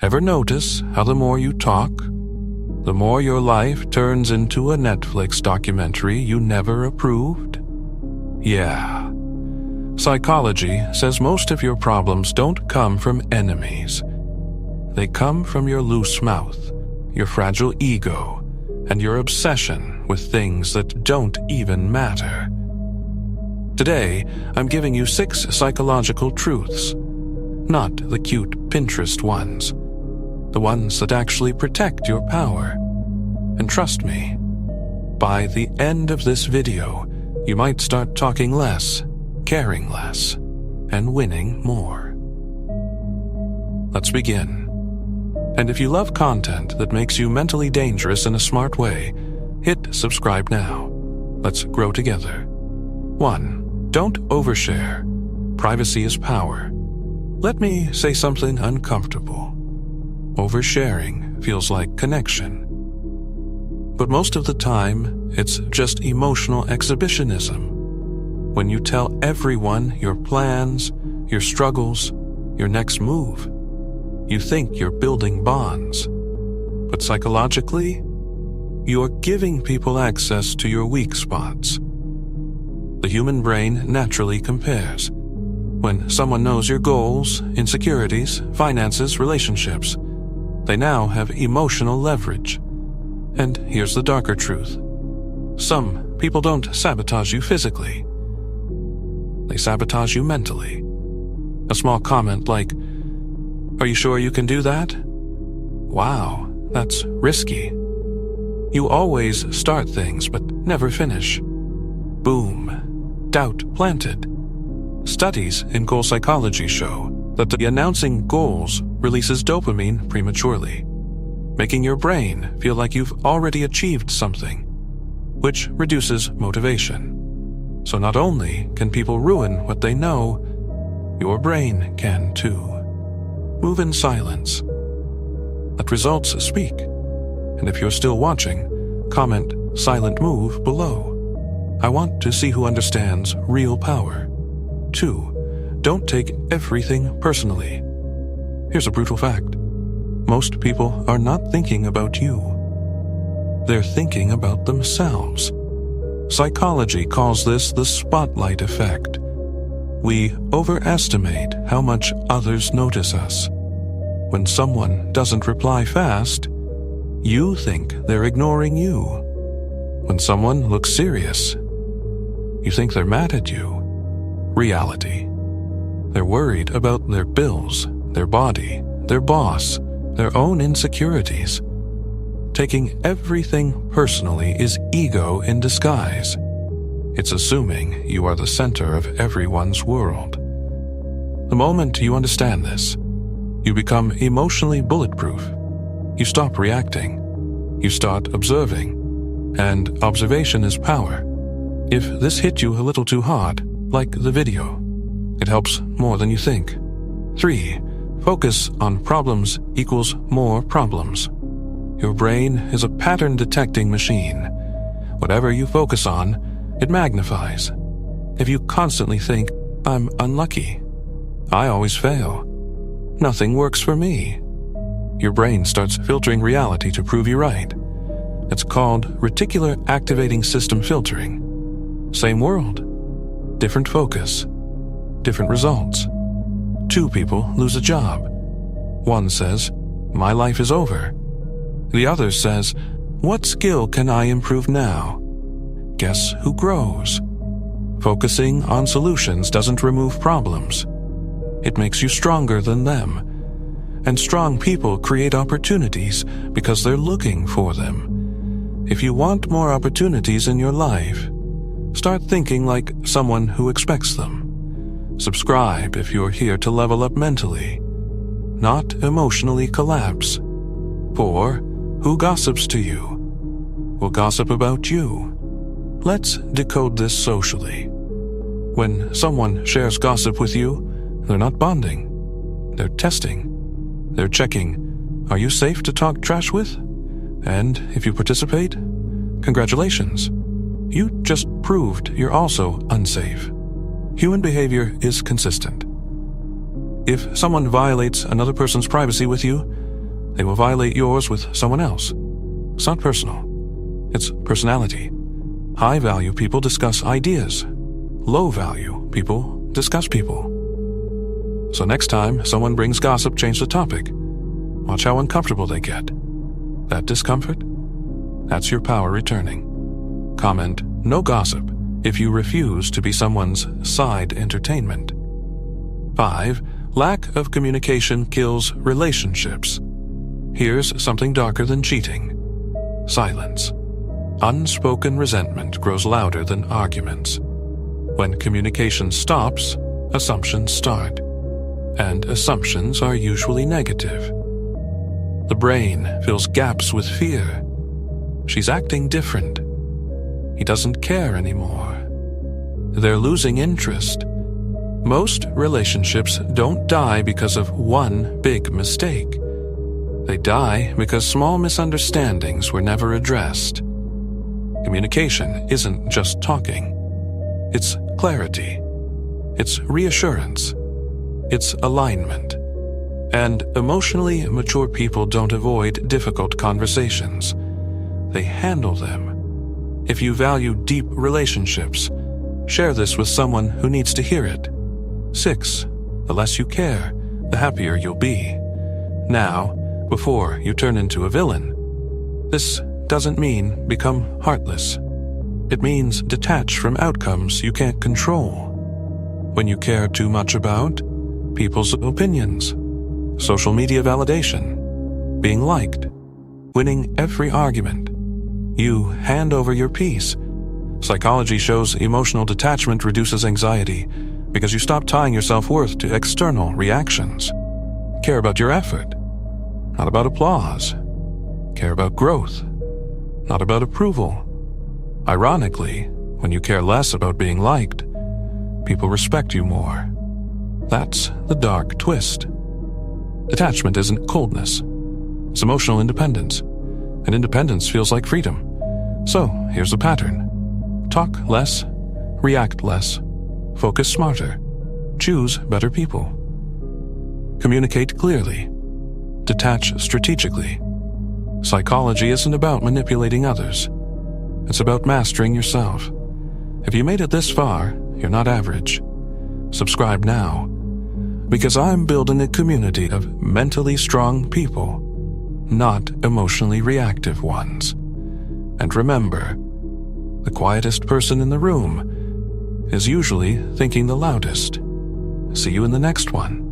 Ever notice how the more you talk, the more your life turns into a Netflix documentary you never approved? Yeah. Psychology says most of your problems don't come from enemies. They come from your loose mouth, your fragile ego, and your obsession with things that don't even matter. Today, I'm giving you 6 psychological truths, not the cute Pinterest ones, the ones that actually protect your power. And trust me, by the end of this video, you might start talking less, caring less, and winning more. Let's begin. And if you love content that makes you mentally dangerous in a smart way, hit subscribe now. Let's grow together. 1. Don't overshare. Privacy is power. Let me say something uncomfortable. Oversharing feels like connection. But most of the time, it's just emotional exhibitionism. When you tell everyone your plans, your struggles, your next move, you think you're building bonds. But psychologically, you're giving people access to your weak spots. The human brain naturally compares. When someone knows your goals, insecurities, finances, relationships, they now have emotional leverage. And here's the darker truth. Some people don't sabotage you physically. They sabotage you mentally. A small comment like, "Are you sure you can do that? Wow, that's risky. You always start things but never finish." Boom. Doubt planted. Studies in goal psychology show that the announcing goals releases dopamine prematurely, making your brain feel like you've already achieved something, which reduces motivation. So not only can people ruin what they know, your brain can too. Move in silence. Let results speak. And if you're still watching, comment "silent move" below. I want to see who understands real power. 2. Don't take everything personally. Here's a brutal fact. Most people are not thinking about you. They're thinking about themselves. Psychology calls this the spotlight effect. We overestimate how much others notice us. When someone doesn't reply fast, you think they're ignoring you. When someone looks serious, you think they're mad at you. Reality. They're worried about their bills, their body, their boss, their own insecurities. Taking everything personally is ego in disguise. It's assuming you are the center of everyone's world. The moment you understand this, you become emotionally bulletproof. You stop reacting. You start observing. And observation is power. If this hit you a little too hard, like the video, it helps more than you think. 3. Focus on problems equals more problems. Your brain is a pattern-detecting machine. Whatever you focus on, it magnifies. If you constantly think, "I'm unlucky. I always fail. Nothing works for me," your brain starts filtering reality to prove you right. It's called reticular activating system filtering. Same world, different focus, different results. 2 people lose a job. One says, "My life is over." The other says, "What skill can I improve now?" Guess who grows? Focusing on solutions doesn't remove problems. It makes you stronger than them. And strong people create opportunities because they're looking for them. If you want more opportunities in your life, start thinking like someone who expects them. Subscribe if you're here to level up mentally, not emotionally collapse. 4. Who gossips to you will gossip about you. Let's decode this socially. When someone shares gossip with you, they're not bonding. They're testing. They're checking, are you safe to talk trash with? And if you participate, congratulations. You just proved you're also unsafe. Human behavior is consistent. If someone violates another person's privacy with you, They will violate yours with someone else. It's not personal. It's personality. High-value people discuss ideas. Low-value people discuss people. So next time someone brings gossip, change the topic. Watch how uncomfortable they get. That discomfort? That's your power returning. Comment, "No gossip," if you refuse to be someone's side entertainment. 5. Lack of communication kills relationships. Here's something darker than cheating. Silence. Unspoken resentment grows louder than arguments. When communication stops, assumptions start. And assumptions are usually negative. The brain fills gaps with fear. She's acting different. He doesn't care anymore. They're losing interest. Most relationships don't die because of one big mistake. They die because small misunderstandings were never addressed. Communication isn't just talking. It's clarity. It's reassurance. It's alignment. And emotionally mature people don't avoid difficult conversations. They handle them. If you value deep relationships, share this with someone who needs to hear it. 6. The less you care, the happier you'll be. Now, before you turn into a villain, this doesn't mean become heartless. It means detach from outcomes you can't control. When you care too much about people's opinions, social media validation, being liked, winning every argument, you hand over your peace. Psychology shows emotional detachment reduces anxiety because you stop tying your self-worth to external reactions. Care about your effort, not about applause. Care about growth, not about approval. Ironically, when you care less about being liked, people respect you more. That's the dark twist. Detachment isn't coldness. It's emotional independence. And independence feels like freedom. So, here's the pattern. Talk less, react less, focus smarter, choose better people. Communicate clearly, detach strategically. Psychology isn't about manipulating others. It's about mastering yourself. If you made it this far, you're not average. Subscribe now, because I'm building a community of mentally strong people, not emotionally reactive ones. And remember, the quietest person in the room is usually thinking the loudest. See you in the next one.